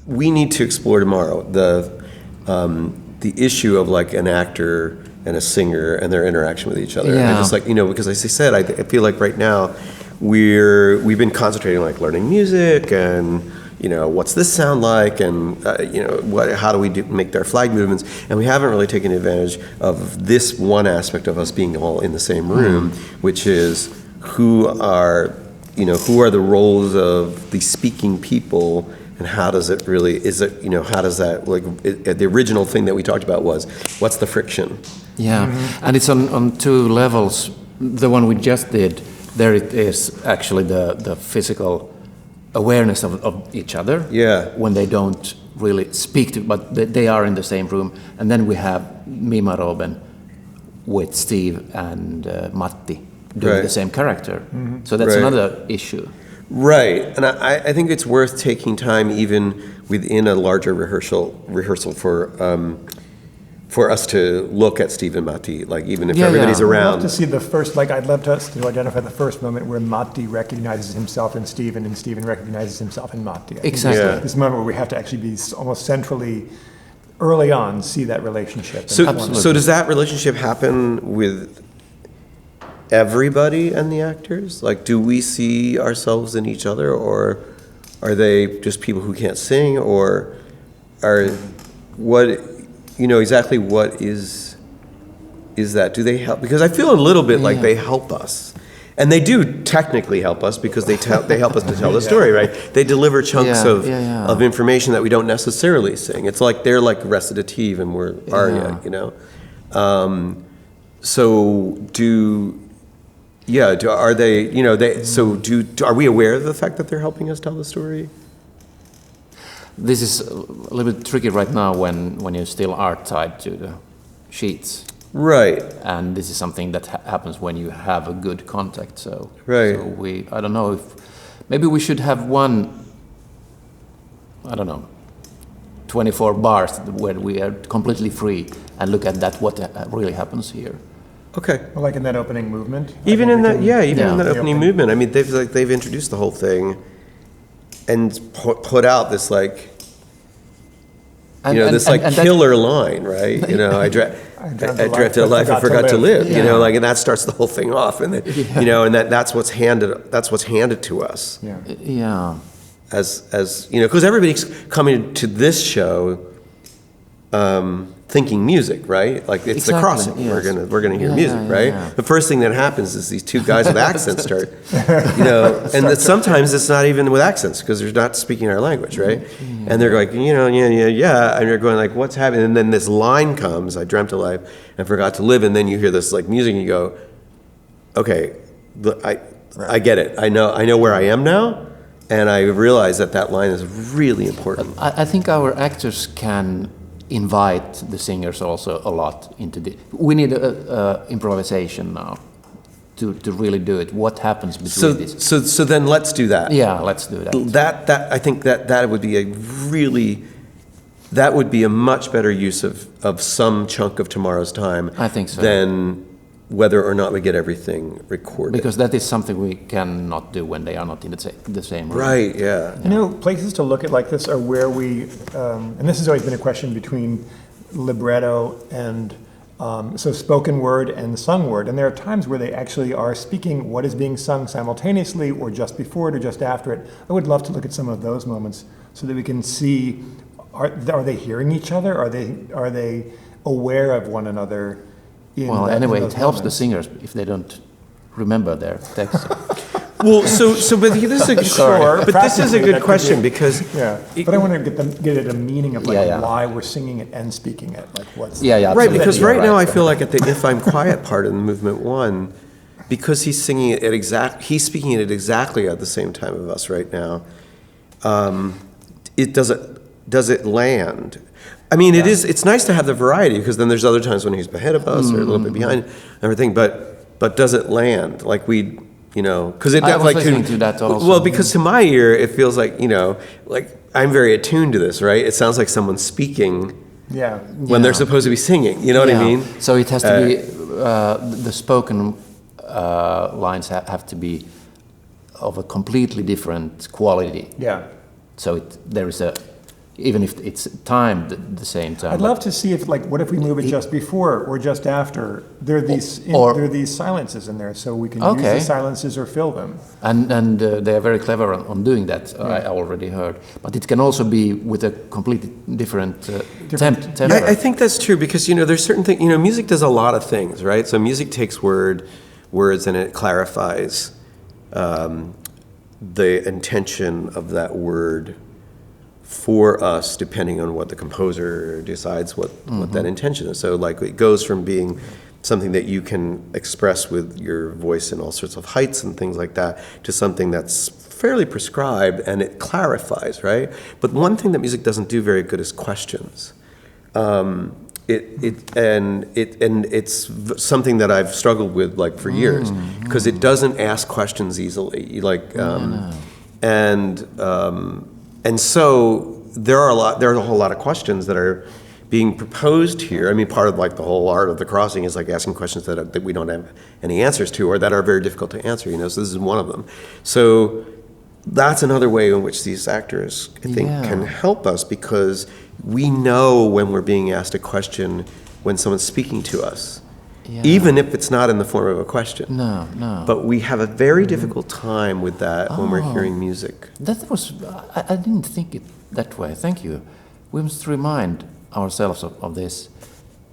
we need to explore tomorrow the issue of like an actor and a singer and their interaction with each other. Yeah. And just like, because as I said, I feel like right now we've been concentrating on like learning music and, what's this sound like and, how do we make their flag movements? And we haven't really taken advantage of this one aspect of us being all in the same room, which is who are the roles of the speaking people. And how does it really, how does that, the original thing that we talked about was, what's the friction? Yeah, and it's on two levels. The one we just did, there it is actually the physical awareness of each other. Yeah. When they don't really speak to, but they are in the same room. And then we have Mima Roben with Steve and Matti doing the same character. So that's another issue. Right, and I think it's worth taking time even within a larger rehearsal for us to look at Steve and Matti, like even if everybody's around. I'd love to see the first, I'd love us to identify the first moment where Matti recognizes himself in Steven and Steven recognizes himself in Matti. Exactly. This moment where we have to actually be almost centrally, early on, see that relationship. So does that relationship happen with everybody and the actors? Like, do we see ourselves in each other, or are they just people who can't sing, or exactly what is that? Do they help? Because I feel a little bit like they help us, and they do technically help us because they help us to tell the story, right? They deliver chunks of information that we don't necessarily sing. It's like they're like recitative and we're aria, are they? Are we aware of the fact that they're helping us tell the story? This is a little bit tricky right now when you still are tied to the sheets. Right. And this is something that happens when you have a good contact. So I don't know if maybe we should have one, 24 bars where we are completely free and look at what really happens here. Okay. Well, like in that opening movement. Even in that opening movement. I mean, they've introduced the whole thing and put out this killer line, right? I dreamt a life I forgot to live. And that starts the whole thing off, and then, and that's what's handed to us. Yeah. Yeah. As because everybody's coming to this show. Thinking music, right? Like it's the crossing. Yes. We're gonna hear music, right? Yeah. The first thing that happens is these two guys with accents start, and sometimes it's not even with accents because they're not speaking our language, right? And they're like, and you're going like, what's happening? And then this line comes, I dreamt a life and forgot to live, and then you hear this like music and you go, okay, I get it. I know where I am now, and I realize that line is really important. I think our actors can invite the singers also a lot into the. We need improvisation now to really do it. What happens between this? So then let's do that. Yeah, let's do that. That I think that would be a much better use of some chunk of tomorrow's time. I think so. Than whether or not we get everything recorded. Because that is something we cannot do when they are not in the same room. Right, yeah. Places to look at like this are where we, and this has always been a question between libretto and, so spoken word and sung word. And there are times where they actually are speaking what is being sung simultaneously or just before it or just after it. I would love to look at some of those moments so that we can see, are they hearing each other? Are they aware of one another? Well, anyway, it helps the singers if they don't remember their text. Well, but this is a good question because but I want to get at a meaning of why we're singing it and speaking it, like what's right. Because right now I feel like at the "If I'm Quiet" part in movement 1, because he's singing it he's speaking it at exactly at the same time of us right now. Does it land? I mean, it's nice to have the variety because then there's other times when he's ahead of us or a little bit behind and everything. But does it land like we? Because it I was listening to that also. Well, because to my ear it feels like like I'm very attuned to this, right? It sounds like someone's speaking when they're supposed to be singing. You know what I mean? So it has to be the spoken lines have to be of a completely different quality. Yeah. So there is a even if it's timed at the same time. I'd love to see if, like, what if we move it just before or just after? There are these silences in there, so we can use the silences or fill them. And they are very clever on doing that. I already heard, but it can also be with a completely different tempo. I think that's true because there's certain things. Music does a lot of things, right? So music takes words and it clarifies the intention of that word for us, depending on what the composer decides what that intention is. So like it goes from being something that you can express with your voice in all sorts of heights and things like that to something that's fairly prescribed and it clarifies, right? But one thing that music doesn't do very good is questions. It's something that I've struggled with like for years because it doesn't ask questions easily. And so there are a whole lot of questions that are being proposed here. I mean, part of like the whole art of the crossing is like asking questions that we don't have any answers to or that are very difficult to answer. So this is one of them. So that's another way in which these actors, I think, can help us because we know when we're being asked a question when someone's speaking to us. Yeah. Even if it's not in the form of a question. No. But we have a very difficult time with that when we're hearing music. I didn't think it that way. Thank you. We must remind ourselves of this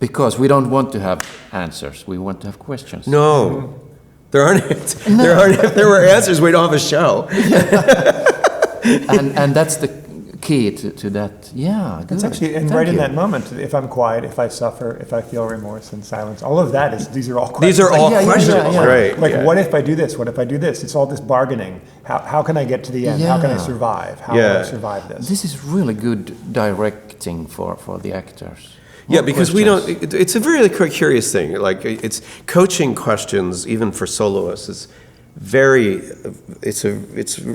because we don't want to have answers. We want to have questions. No. There aren't. If there were answers, we don't have a show. and that's the key to that. Yeah, that's actually, and right in that moment, if I'm quiet, if I suffer, if I feel remorse and silence, all of that these are all questions. These are all questions, right? Like, what if I do this? What if I do this? It's all this bargaining. How can I get to the end? How can I survive? How will I survive this? This is really good directing for the actors. Yeah, because we don't. It's a really curious thing. Like it's coaching questions, even for soloists, is very. It's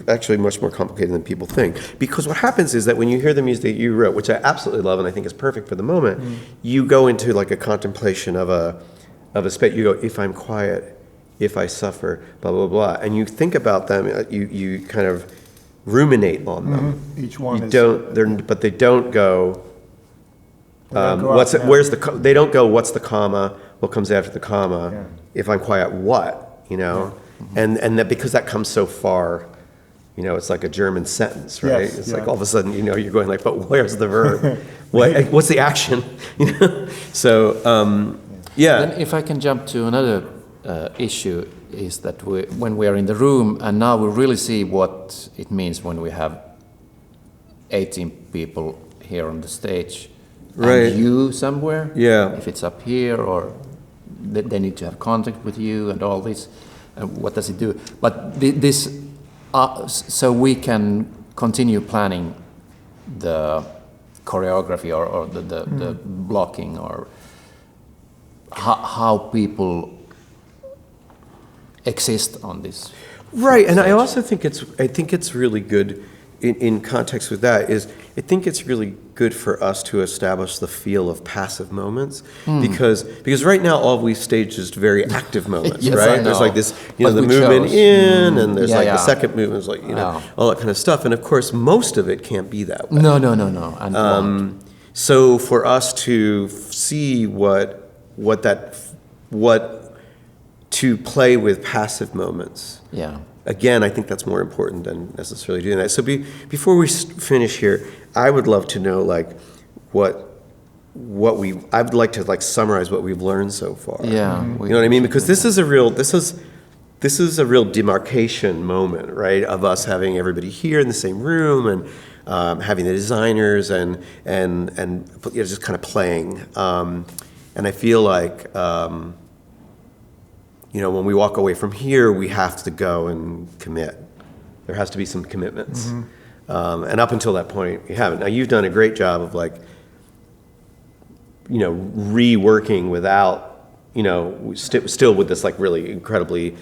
actually much more complicated than people think. Because what happens is that when you hear the music that you wrote, which I absolutely love and I think is perfect for the moment, you go into like a contemplation of a space. You go, if I'm quiet, if I suffer, blah blah blah, and you think about them. You kind of ruminate on them. Each one. But they don't go. They don't go, what's the comma, what comes after the comma, if I'm quiet, what, and that because that comes so far, it's like a German sentence, right? It's like all of a sudden, you're going like, but where's the verb? What's the action? So, Then if I can jump to another issue is that when we are in the room and now we really see what it means when we have 18 people here on the stage. Right. And you somewhere. Yeah. If it's up here or they need to have contact with you and all this. What does it do? But this, so we can continue planning the choreography or the blocking or how people exist on this. Right, and I also think it's really good in context with that I think it's really good for us to establish the feel of passive moments because right now all we've staged is very active moments, yes, right? There's like this, the movement in, and there's the second movement is like, all that kind of stuff. And of course, most of it can't be that way. No. And so for us to see what to play with passive moments. Yeah. Again, I think that's more important than necessarily doing that. So before we finish here, I would love to know I would like to summarize what we've learned so far. Yeah. You know what I mean? Because this is a real demarcation moment, right? Of us having everybody here in the same room and having the designers and just kind of playing. And I feel like when we walk away from here, we have to go and commit. There has to be some commitments. And up until that point, you haven't. Now, you've done a great job of reworking without, still with this really incredibly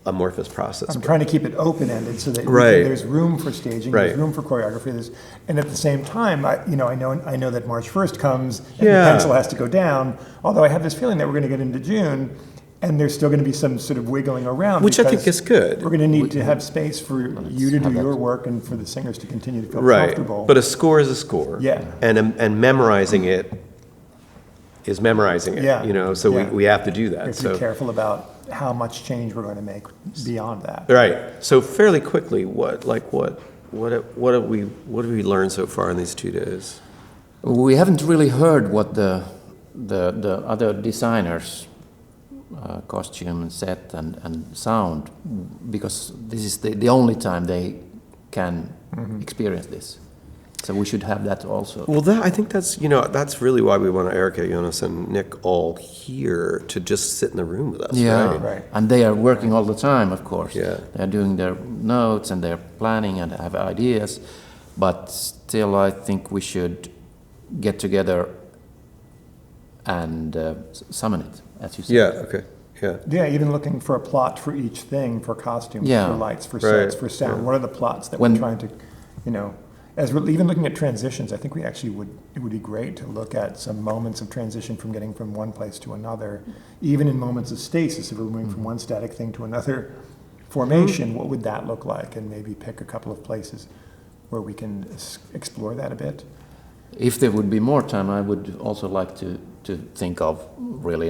amorphous process. I'm trying to keep it open-ended so that there's room for staging, there's room for choreography, and at the same time, I know that March 1st comes and the pencil has to go down. Although I have this feeling that we're going to get into June, and there's still going to be some sort of wiggling around. Which I because think is good. We're going to need to have space for you to do have that. your work and for the singers to continue to feel Right, comfortable. but a score is a score. Yeah. And memorizing it is memorizing it, Yeah, you know, so yeah. we have to do We that, have to be so. careful about how much change we're going to make beyond that. Right, so fairly quickly, what have we learned so far in these 2 days? We haven't really heard what the other designers, costume and set and sound, because this is the only time they can experience this. So we should have that also. Well, I think that's really why we want Erica, Jonas, and Nick all here to just sit in the room with us, Yeah, right? Right. and they are working all the time, of course. Yeah. They're doing their notes and they're planning and have ideas, but still I think we should get together and summon it, as you said. Yeah, okay, yeah. Yeah, even looking for a plot for each thing, for costumes, Yeah. for lights, for Right, sets, for sound. What are the plots that When- we're trying to, as we're even looking at transitions, I think we actually it would be great to look at some moments of transition from getting from one place to another, even in moments of stasis, if we're moving from one static thing to another formation, what would that look like? And maybe pick a couple of places where we can explore that a bit. If there would be more time, I would also like to think of really,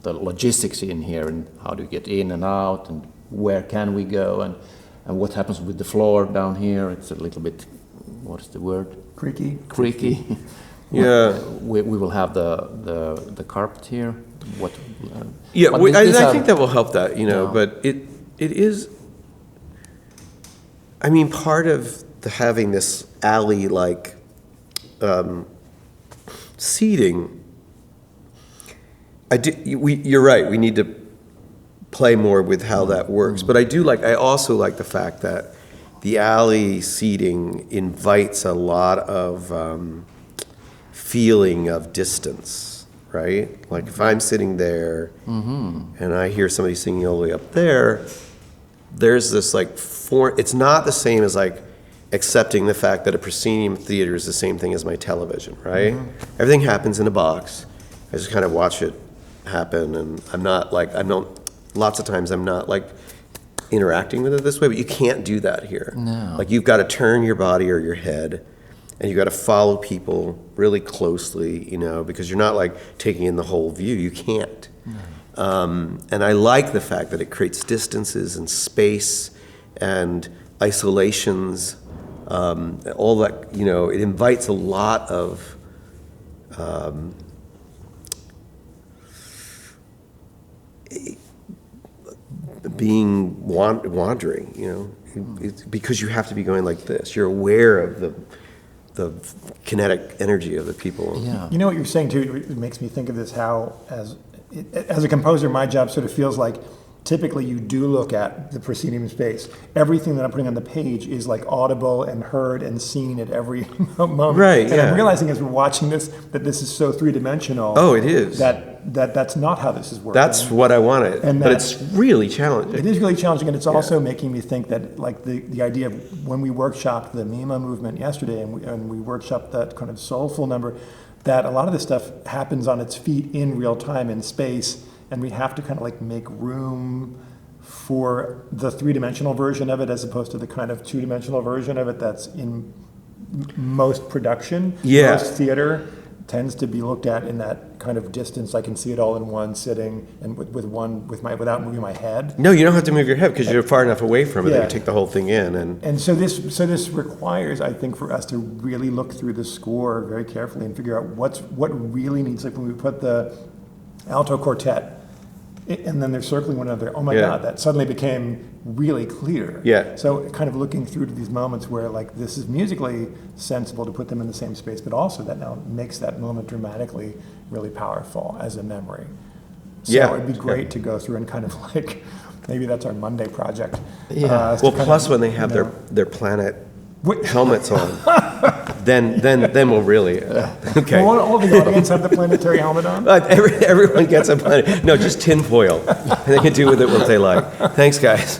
the logistics in here and how do you get in and out and where can we go and what happens with the floor down here. It's a little bit, what is the word? Creaky. Creaky. Yeah. We will have the carpet here. Yeah, but I think that will help that, Yeah. but it is, part of having this alley-like seating, you're right, we need to play more with how that works, but I also like the fact that the alley seating invites a lot of feeling of distance, right? Like if I'm sitting there and I hear somebody singing all the way up there, there's this it's not the same as accepting the fact that a proscenium theater is the same thing as my television, right? Everything happens in a box. I just kind of watch it happen, and lots of times I'm not interacting with it this way, but you can't do that here. No. You've got to turn your body or your head, and you've got to follow people really closely, because you're not taking in the whole view. You can't. And I like the fact that it creates distances and space and isolations, all that, it invites a lot of wandering, it's because you have to be going like this. You're aware of the kinetic energy of the people. Yeah. You know what you're saying too, it makes me think of this, how as a composer, my job sort of feels like typically you do look at the proscenium space. Everything that I'm putting on the page is audible and heard and seen at every moment. Right, and yeah. I'm realizing as we're watching this that this is so three-dimensional. Oh, it is. That's not how this is working. That's what I wanted, And but that- it's really challenging. It is really challenging, and it's also making me think that the idea of when we workshopped the Mima movement yesterday, and we workshopped that kind of soulful number, that a lot of this stuff happens on its feet in real time in space, and we have to kind of make room for the three-dimensional version of it as opposed to the kind of two-dimensional version of it that's in most production. Yeah. Most theater tends to be looked at in that kind of distance. I can see it all in one sitting and without moving my head. No, you don't have to move your head because you're far enough away from it that Yeah. you take the whole thing in. And so this requires, I think, for us to really look through the score very carefully and figure out what really needs, when we put the alto quartet and then they're circling one another, oh my Yeah. God, that suddenly became really clear. Yeah. So kind of looking through to these moments where this is musically sensible to put them in the same space, but also that now makes that moment dramatically really powerful as a memory. So Yeah. it'd be great to go through and kind of maybe that's our Monday project. Yeah. to Well, kind plus of, when they have you know, their planet Wait. helmets on, then we'll really okay. Will all the audience have the planetary helmet on? Everyone gets a planet. No, just tinfoil, and they can do with it what they like. Thanks, guys.